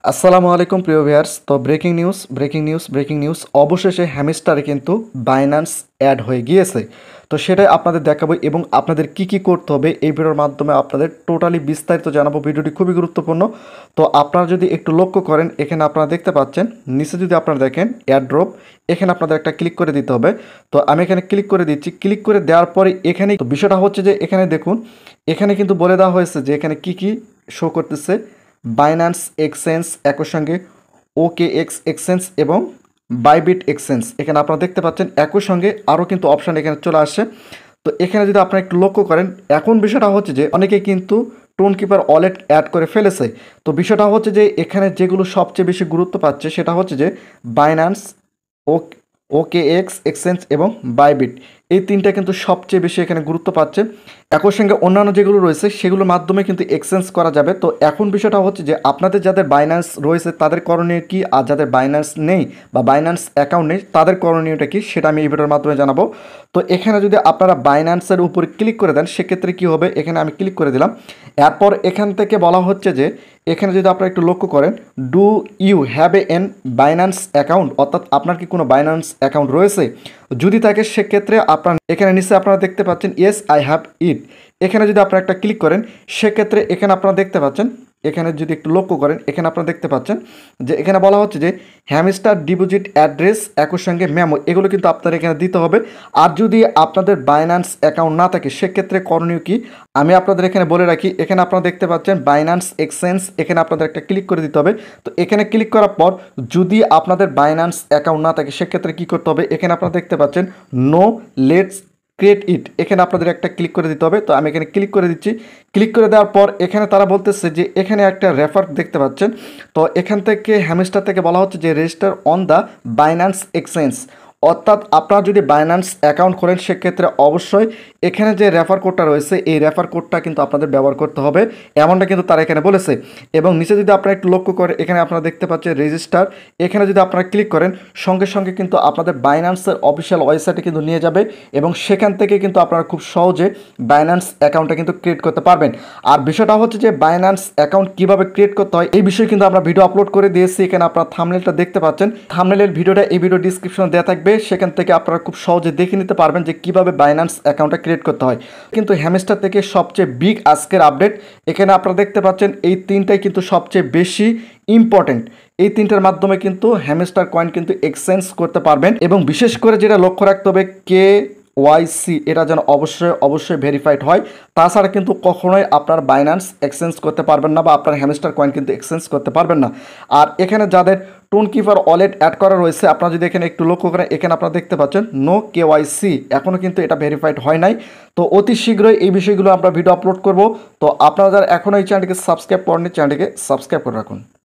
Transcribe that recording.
আসসালামু আলাইকুম প্রিয় ভিউয়ার্স। তো ব্রেকিং নিউজ অবশেষে হ্যামস্টারে কিন্তু বাইন্যান্স অ্যাড হয়ে গিয়েছে। তো সেটাই আপনাদের দেখাবো এবং আপনাদের কি করতে হবে এই ভিডিওর মাধ্যমে আপনাদের টোটালি বিস্তারিত জানাবো। ভিডিওটি খুবই গুরুত্বপূর্ণ। তো আপনারা যদি একটু লক্ষ্য করেন, এখানে আপনারা দেখতে পাচ্ছেন নিচে যদি আপনারা দেখেন এয়ারড্রপ, এখানে আপনাদের একটা ক্লিক করে দিতে হবে। তো আমি এখানে ক্লিক করে দিচ্ছি। ক্লিক করে দেওয়ার পরে এখানে তো বিষয়টা হচ্ছে যে এখানে দেখুন, এখানে কিন্তু বলে দেওয়া হয়েছে যে এখানে কি শো করতেছে। বাইন্যান্স এক্সচেঞ্জ, একই সঙ্গে OKX এক্সচেঞ্জ এবং বাইবিট এক্সচেঞ্জ এখানে আপনারা দেখতে পাচ্ছেন। একই সঙ্গে আরও কিন্তু অপশান এখানে চলে আসছে। তো এখানে যদি আপনারা একটু লক্ষ্য করেন, এখন বিষয়টা হচ্ছে যে অনেকে কিন্তু টোন কিপার ওয়ালেট অ্যাড করে ফেলেছে। তো বিষয়টা হচ্ছে যে এখানে যেগুলো সবচেয়ে বেশি গুরুত্ব পাচ্ছে সেটা হচ্ছে যে বাইন্যান্স, ও OKX এক্সচেঞ্জ এবং বাইবিট, এই তিনটা কিন্তু সবচেয়ে বেশি এখানে গুরুত্ব পাচ্ছে। একই সঙ্গে অন্যান্য যেগুলো রয়েছে সেগুলোর মাধ্যমে কিন্তু এক্সচেঞ্জ করা যাবে। তো এখন বিষয়টা হচ্ছে যে আপনাদের যাদের বাইন্যান্স রয়েছে তাদের করণীয় কি, আর যাদের বাইন্যান্স নেই বা বাইন্যান্স অ্যাকাউন্ট নেই তাদের করণীয়টা কি, সেটা আমি এই ভিডিওর মাধ্যমে জানাবো। তো এখানে যদি আপনারা বাইন্যান্সের উপরে ক্লিক করে দেন সেক্ষেত্রে কি হবে, এখানে আমি ক্লিক করে দিলাম। এরপর এখান থেকে বলা হচ্ছে যে এখানে যদি আপনারা একটু লক্ষ্য করেন, do you have an Binance account, অর্থাৎ আপনার কি কোনো বাইন্যান্স অ্যাকাউন্ট রয়েছে। যদি থাকে সেক্ষেত্রে আপনার এখানে নিচে আপনারা দেখতে পাচ্ছেন ইয়েস আই হ্যাভ ইট, এখানে যদি আপনারা একটা ক্লিক করেন সেক্ষেত্রে এখানে আপনারা দেখতে পাচ্ছেন, এখানে যদি একটু লক্ষ্য করেন এখানে আপনারা দেখতে পাচ্ছেন যে এখানে বলা হচ্ছে যে হ্যামস্টার ডিপোজিট অ্যাড্রেস, একই সঙ্গে মেমো, এগুলো কিন্তু আপনার এখানে দিতে হবে। আর যদি আপনাদের বাইন্যান্স অ্যাকাউন্ট না থাকে সেক্ষেত্রে করণীয় কি আমি আপনাদের এখানে বলে রাখি। এখানে আপনারা দেখতে পাচ্ছেন বাইন্যান্স এক্সচেঞ্জ, এখানে আপনাদের একটা ক্লিক করে দিতে হবে। তো এখানে ক্লিক করার পর যদি আপনাদের বাইন্যান্স অ্যাকাউন্ট না থাকে সেক্ষেত্রে কী করতে হবে, এখানে আপনারা দেখতে পাচ্ছেন নো লেটস ক্রিয়েট ইট, এখানে আপনাদের একটা ক্লিক করে দিতে হবে। তো আমি এখানে ক্লিক করে দিচ্ছি। ক্লিক করে দেওয়ার পর এখানে তারা বলতেছে যে এখানে একটা রেফার দেখতে পাচ্ছেন। তো এখান থেকে হ্যামস্টার থেকে বলা হচ্ছে যে register on the Binance exchange, অর্থাৎ আপনারা যদি বাইন্যান্স অ্যাকাউন্ট করেন সেক্ষেত্রে অবশ্যই এখানে যে রেফার কোডটা রয়েছে এই রেফার কোডটা কিন্তু আপনাদের ব্যবহার করতে হবে, এমনটা কিন্তু তারা এখানে বলেছে। এবং নিচে যদি আপনারা একটু লক্ষ্য করেন এখানে আপনারা দেখতে পাচ্ছেন রেজিস্টার, এখানে যদি আপনারা ক্লিক করেন সঙ্গে সঙ্গে কিন্তু আপনাদের বাইন্যান্সের অফিসিয়াল ওয়েবসাইটে কিন্তু নিয়ে যাবে এবং সেখান থেকে কিন্তু আপনারা খুব সহজে বাইন্যান্স অ্যাকাউন্টটা কিন্তু ক্রিয়েট করতে পারবেন। আর বিষয়টা হচ্ছে যে বাইন্যান্স অ্যাকাউন্ট কীভাবে ক্রিয়েট করতে হয় এই বিষয়ে কিন্তু আমরা ভিডিও আপলোড করে দিয়েছি। এখানে আপনারা থাম্বনেলটা দেখতে পাচ্ছেন, থাম্বনেলের ভিডিওটা এই ভিডিও ডিসক্রিপশনে দেওয়া থাকবে, সেখান থেকে আপনারা খুব সহজে দেখে নিতে পারবেন যে কীভাবে বাইন্যান্স অ্যাকাউন্টটা ক্রিয়েট করতে হয়। কিন্তু হ্যামস্টার থেকে সবচেয়ে বিগ আজকের আপডেট, এখানে আপনারা দেখতে পাচ্ছেন এই তিনটাই কিন্তু সবচেয়ে বেশি ইম্পর্টেন্ট। এই তিনটার মাধ্যমে কিন্তু হ্যামস্টার কয়েন কিন্তু এক্সচেঞ্জ করতে পারবেন এবং বিশেষ করে যেটা লক্ষ্য রাখতে হবে KYC, এটা যেন অবশ্যই ভেরিফাইড হয়। তাছাড়া কিন্তু কখনোই আপনার বাইন্যান্স এক্সচেঞ্জ করতে পারবেন না বা আপনার হ্যামস্টার কয়েন কিন্তু এক্সচেঞ্জ করতে পারবেন না। আর এখানে যাদের টোন কিপার ওয়ালেট অ্যাড করা রয়েছে আপনারা যদি এখানে একটু লক্ষ্য করেন এখানে আপনারা দেখতে পাচ্ছেন নো KYC, এখনও কিন্তু এটা ভেরিফাইড হয় নাই। তো অতি শীঘ্রই এই বিষয়গুলো আমরা ভিডিও আপলোড করব। তো আপনারা যারা এখনও এই চ্যানেলটিকে সাবস্ক্রাইব করেননি চ্যানেলটিকে সাবস্ক্রাইব করে রাখুন।